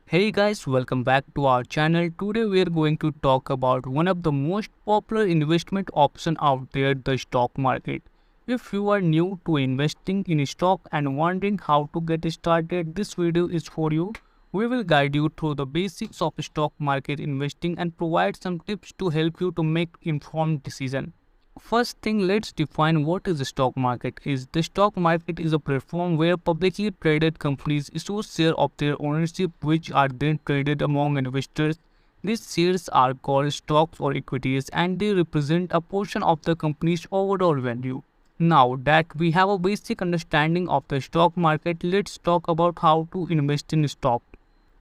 Hey guys, welcome back to our channel. Today we are going to talk about one of the most popular investment option out there, the stock market. If you are new to investing in stock and wondering how to get started, this video is for you. We will guide you through the basics of stock market investing and provide some tips to help you to make informed decision. First thing, let's define what is the stock market. The stock market is a platform where publicly traded companies issue shares of their ownership which are then traded among investors. These shares are called stocks or equities and they represent a portion of the company's overall value. Now that we have a basic understanding of the stock market, let's talk about how to invest in stock.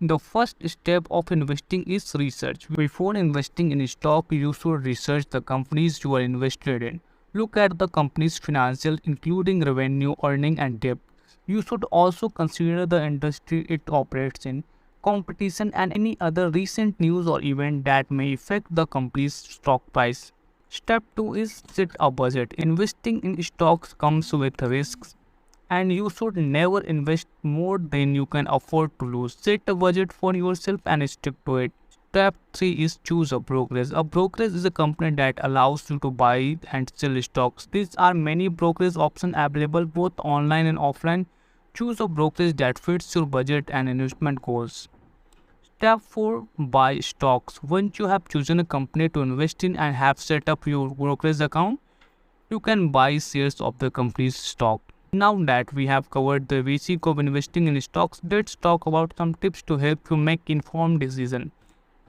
The first step of investing is research. Before investing in stock, you should research the companies you are invested in. Look at the company's financials, including revenue, earning, and debt. You should also consider the industry it operates in, competition, and any other recent news or event that may affect the company's stock price. Step 2 is set a budget. Investing in stocks comes with risks and you should never invest more than you can afford to lose. Set a budget for yourself and stick to it. Step 3 is choose a brokerage. A brokerage is a company that allows you to buy and sell stocks. These are many brokerage options available both online and offline. Choose a brokerage that fits your budget and investment goals. Step 4. Buy stocks. Once you have chosen a company to invest in and have set up your brokerage account, you can buy shares of the company's stock. Now that we have covered the basic of investing in stocks, let's talk about some tips to help you make informed decisions.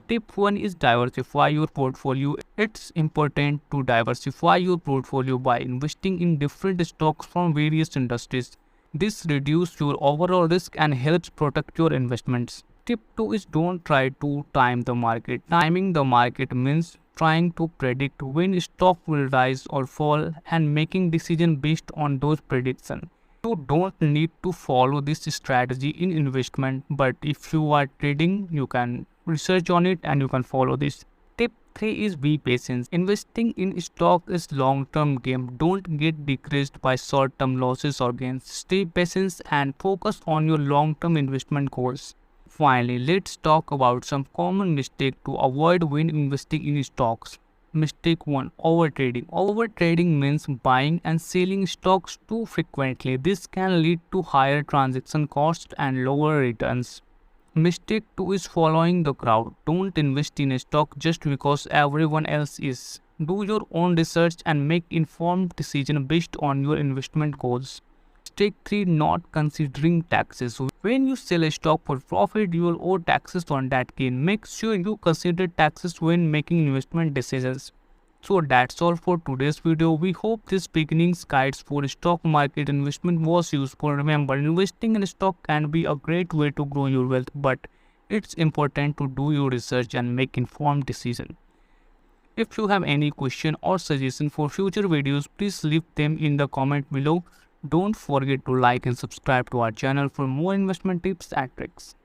Tip 1 is diversify your portfolio. It's important to diversify your portfolio by investing in different stocks from various industries. This reduces your overall risk and helps protect your investments. Tip 2 is don't try to time the market. Timing the market means trying to predict when stock will rise or fall and making decisions based on those predictions. You don't need to follow this strategy in investment, but if you are trading, you can research on it and you can follow this. Tip 3 is be patient. Investing in stock is long-term game. Don't get discouraged by short-term losses or gains. Stay patient and focus on your long-term investment goals. Finally, let's talk about some common mistakes to avoid when investing in stocks. Mistake 1. Overtrading. Overtrading means buying and selling stocks too frequently. This can lead to higher transaction costs and lower returns. Mistake 2 is following the crowd. Don't invest in a stock just because everyone else is. Do your own research and make informed decisions based on your investment goals. Mistake 3. Not considering taxes. When you sell a stock for profit, you will owe taxes on that gain. Make sure you consider taxes when making investment decisions. So that's all for today's video. We hope this beginnings guides for stock market investment was useful. Remember, investing in stock can be a great way to grow your wealth, but it's important to do your research and make informed decisions. If you have any question or suggestion for future videos, please leave them in the comment below. Don't forget to like and subscribe to our channel for more investment tips and tricks.